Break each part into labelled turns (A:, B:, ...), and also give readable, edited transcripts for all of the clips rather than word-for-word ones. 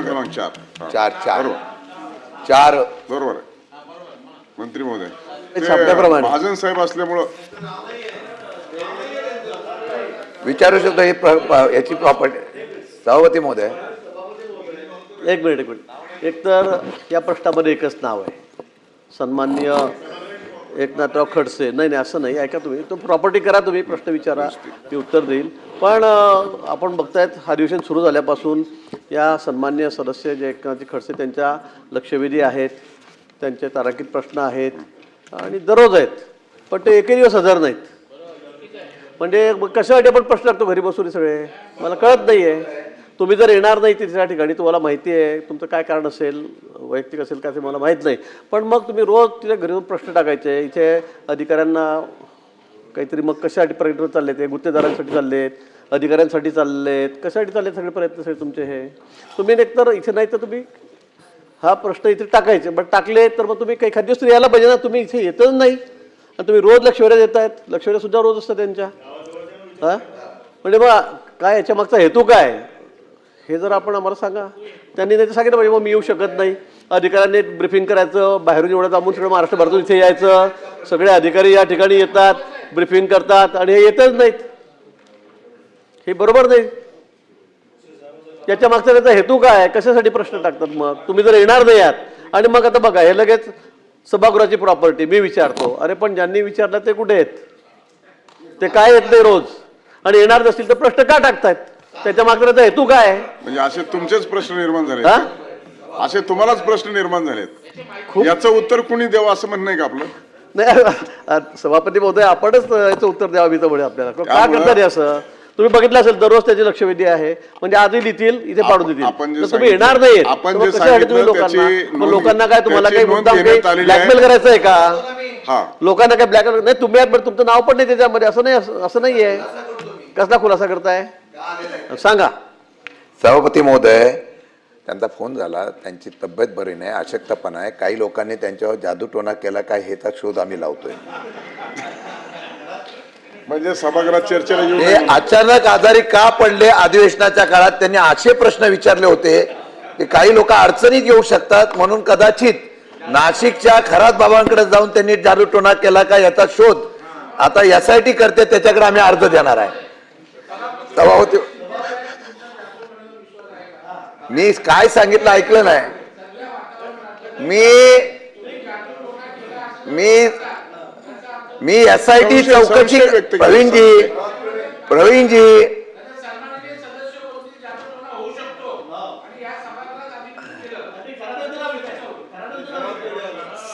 A: क्रमांक 4.
B: 4 4
A: बरोबर
B: 4
A: बरोबर आहे मंत्री महोदय.
B: शब्दाप्रमाणे
A: महाजन साहेब असल्यामुळं
B: विचारू शकतो ही याची प्रॉपर्टी. सभापती महोदय,
C: एक मिनिट. एक तर या प्रश्नामध्ये एकच नाव आहे, सन्माननीय एकनाथराव खडसे. नाही असं नाही, ऐका तुम्ही, तो प्रॉपर्टी करा, तुम्ही प्रश्न विचारा, मी उत्तर देईल. पण आपण बघतायत अधिवेशन सुरू झाल्यापासून या सन्माननीय सदस्य जे एकनाथजी खडसे त्यांच्या लक्षवेधी आहेत, त्यांचे तारांकित प्रश्न आहेत आणि दररोज आहेत, पण ते एकही दिवस हजर नाहीत. म्हणजे कशासाठी आपण प्रश्न लागतो घरी बसून सगळे, मला कळत नाही आहे. तुम्ही जर येणार नाही तिसऱ्या ठिकाणी, तुम्हाला माहिती आहे तुमचं काय कारण असेल, वैयक्तिक असेल का ते मला माहीत नाही, पण मग तुम्ही रोज तिथे घरी येऊन प्रश्न टाकायचे. इथे अधिकाऱ्यांना काहीतरी, मग कशासाठी प्रयत्न चालले, ते गुत्तेदारांसाठी चाललेत, अधिकाऱ्यांसाठी चाललेत, कशासाठी चाललेत सगळे प्रयत्न सगळे तुमचे. हे तुम्ही एकतर इथे नाही तर तुम्ही हा प्रश्न इथे टाकायचे, बट टाकले तर मग तुम्ही काही एखाद दिवस यायला पाहिजे ना. तुम्ही इथे येतच नाही आणि तुम्ही रोज लक्षवेध्या देत आहेत. लक्षवेध्यासुद्धा रोज असतं त्यांच्या. हां म्हणजे बघा काय याच्या मागचा हेतू काय हे जर आपण आम्हाला सांगा. त्यांनी नाही तर सांगितलं पाहिजे मग मी येऊ शकत नाही. अधिकाऱ्यांनी ब्रिफिंग करायचं, बाहेरून एवढं जाऊन सगळं महाराष्ट्रभरातून इथे यायचं, सगळे अधिकारी या ठिकाणी येतात, ब्रिफिंग करतात आणि हे येतच नाहीत. हे बरोबर नाही. याच्या मागचा त्याचा हेतू काय, कशासाठी प्रश्न टाकतात मग तुम्ही जर येणार नाही आहात. आणि मग आता बघा हे लगेच सभागृहाची प्रॉपर्टी मी विचारतो, अरे पण ज्यांनी विचारलं ते कुठे आहेत, ते काय येत नाही रोज, आणि येणार नसतील तर प्रश्न का टाकतायत, त्याच्या मागचा त्याचा हेतू काय. म्हणजे
A: असे तुमचेच प्रश्न निर्माण झाले, असे तुम्हालाच प्रश्न निर्माण झालेत, याचं उत्तर कुणी द्यावं असं म्हणणं आहे का आपलं.
C: नाही सभापती महोदय, आपणच याचं उत्तर द्यावं मी तर म्हणे आपल्याला. का करतात असं, तुम्ही बघितलं असेल दररोज त्याची लक्षवेधी आहे. म्हणजे आजही लिहितील, इथे पाडून देतील, तुम्ही येणार नाही. लोकांना काय तुम्हाला काही मुद्दाम काही ब्लॅकमेल करायचं आहे का, लोकांना काय ब्लॅकमेल नाही. तुम्ही आहात तुमचं नाव पण नाही त्याच्यामध्ये, असं नाही आहे. कसला खुलासा करताय सांगा.
B: सभापती महोदय, त्यांचा फोन झाला, त्यांची तब्येत बरी नाही, अशक्तपणा आहे, काही लोकांनी त्यांच्यावर जादूटोणा केला काय ह्याचा शोध आम्ही लावतोय.
A: म्हणजे सभागृहात चर्चेला
B: हे अचानक आजारी का पडले अधिवेशनाच्या काळात, त्यांनी असे प्रश्न विचारले होते की काही लोक अडचणीत येऊ शकतात, म्हणून कदाचित नाशिकच्या खरात बाबांकडे जाऊन त्यांनी जादूटोणा केला का याचा शोध आता SIT करते, त्याच्याकडे आम्ही अर्ज देणार आहे. सभापती, मी काय सांगितलं ऐकलं नाही. मी SIT चौकशी, प्रवीणजी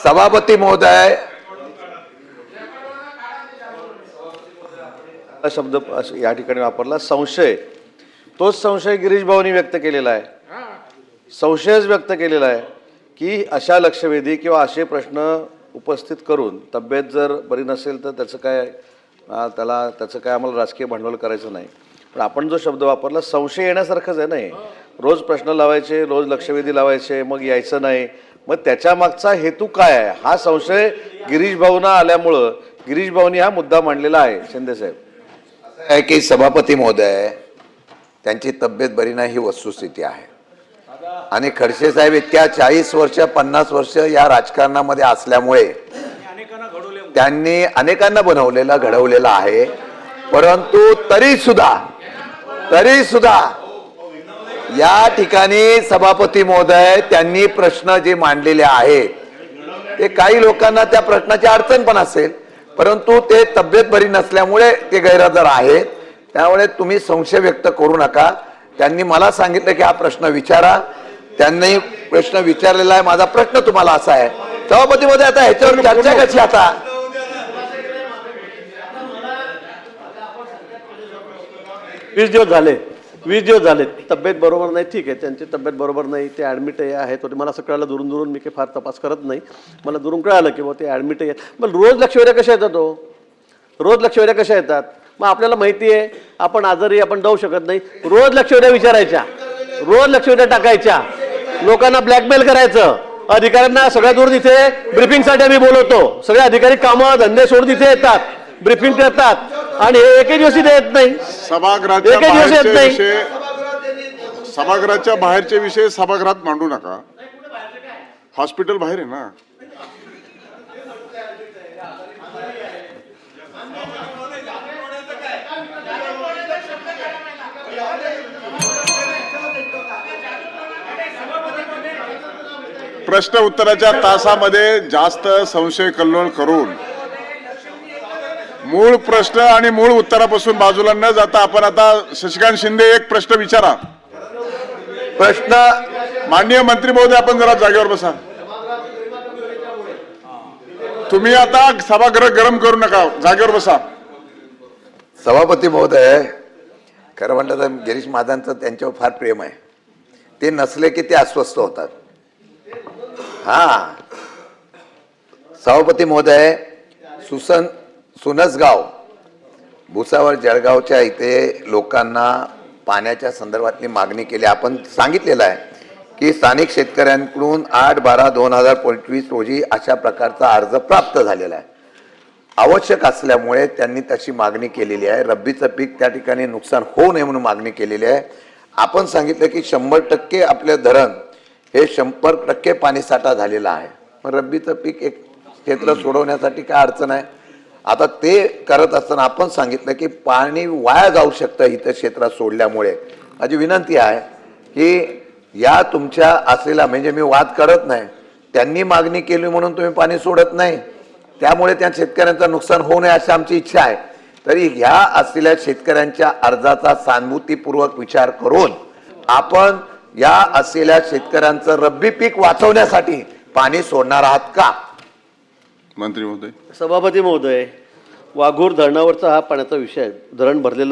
B: सभापती महोदय,
C: शब्द या ठिकाणी वापरला संशय. तोच संशय गिरीश भाऊंनी व्यक्त केलेला आहे. संशयच व्यक्त केलेला आहे की अशा लक्षवेधी किंवा असे प्रश्न उपस्थित करून तब्येत जर बरी नसेल तर त्याचं काय आम्हाला राजकीय भांडवल करायचं नाही. पण आपण जो शब्द वापरला संशय येण्यासारखंच आहे. नाही रोज प्रश्न लावायचे, रोज लक्षवेधी लावायचे, मग यायचं नाही, मग त्याच्या मागचा हेतू काय आहे हा संशय गिरीश भाऊंना आल्यामुळं गिरीश भाऊंनी हा मुद्दा मांडलेला आहे. शिंदे साहेब
B: आहे की सभापती महोदय, त्यांची तब्येत बरी नाही ही वस्तुस्थिती आहे, आणि खडसे साहेब इतक्या 40 वर्ष 50 वर्ष या राजकारणामध्ये असल्यामुळे त्यांनी अनेकांना घडवलेलं आहे. परंतु तरी सुद्धा या ठिकाणी सभापती महोदय त्यांनी प्रश्न जे मांडलेले आहेत ते काही लोकांना त्या प्रश्नाची अडचण पण असेल, परंतु ते तब्येत बरी नसल्यामुळे ते गैरहजर आहेत. त्यामुळे तुम्ही संशय व्यक्त करू नका. त्यांनी मला सांगितलं की हा प्रश्न विचारा, त्यांनी प्रश्न विचारलेला आहे. माझा प्रश्न तुम्हाला असा आहे सभापती महोदय, आता ह्याच्यावर चर्चा कशी, आता
C: 20 दिवस झाले तब्येत बरोबर नाही. ठीक आहे, त्यांची तब्येत बरोबर नाही, ते ॲडमिट आहेत. मला असं कळलं दुरून मी काही फार तपास करत नाही, मला दुरून कळालं की ते ॲडमिट आहेत. मग रोज लक्षवेध्या कशा येतात, रोज लक्षवेध्या कशा येतात. मग आपल्याला माहिती आहे आपण आजारी, आपण जाऊ शकत नाही. रोज लक्षवेध्या विचारायच्या, रोज लक्षवेध्या टाकायच्या, लोकांना ब्लॅकमेल करायचं. अधिकाऱ्यांना सगळ्या दूर तिथे ब्रिफिंगसाठी आम्ही बोलवतो, सगळे अधिकारी कामं धंदे सोडून तिथे येतात, ब्रिफिंग करतात, आणि हे एकही दिवशी येत नाही, एकही दिवस येत नाही.
A: सभागृहाच्या बाहेरचे विषय सभागृहात मांडू नका. हॉस्पिटल बाहेर आहे ना. प्रश्न उत्तराच्या तासामध्ये जास्त संशय कल्लोळ करून मूळ प्रश्न आणि मूळ उत्तरापासून बाजूला न जाता आपण आता शशिकांत शिंदे एक प्रश्न विचारा.
B: प्रश्न
A: माननीय मंत्री महोदय, आपण जरा जागेवर बसा. तुम्ही आता सभागृह गरम करू नका, जागेवर बसा.
B: सभापती महोदय, खरं म्हटलं तर गिरीश महाजनचं त्यांच्यावर फार प्रेम आहे. ते नसले की ते अस्वस्थ होतात. हा, सभापती महोदय, सुनसगाव भुसावळ जळगावच्या इथे लोकांना पाण्याच्या संदर्भातली मागणी केली. आपण सांगितलेलं आहे की स्थानिक शेतकऱ्यांकडून 8/12/2025 रोजी अशा प्रकारचा अर्ज प्राप्त झालेला आहे. आवश्यक असल्यामुळे त्यांनी तशी मागणी केलेली आहे. रब्बीचं पीक त्या ठिकाणी नुकसान होऊ नये म्हणून मागणी केलेली आहे. आपण सांगितलं की 100% आपले धरण हे 100% पाणीसाठा झालेला आहे. मग रब्बीचं पीक एक क्षेत्र सोडवण्यासाठी काय अडचण आहे. आता ते करत असताना आपण सांगितलं की पाणी वाया जाऊ शकतं इथं क्षेत्रात सोडल्यामुळे. माझी विनंती आहे की या तुमच्या असलेला, म्हणजे मी वाद करत नाही, त्यांनी मागणी केली म्हणून तुम्ही पाणी सोडत नाही, त्यामुळे त्या शेतकऱ्यांचं नुकसान होऊ नये अशी आमची इच्छा आहे. तरी ह्या असलेल्या शेतकऱ्यांच्या अर्जाचा सहानुभूतीपूर्वक विचार करून आपण या असलेल्या शेतकऱ्यांचं रब्बी पीक वाचवण्यासाठी पाणी सोडणार आहात का?
A: मंत्री महोदय.
C: सभापती महोदय, वाघूर धरणावरचा हा पाण्याचा विषय आहे. धरण भरलेला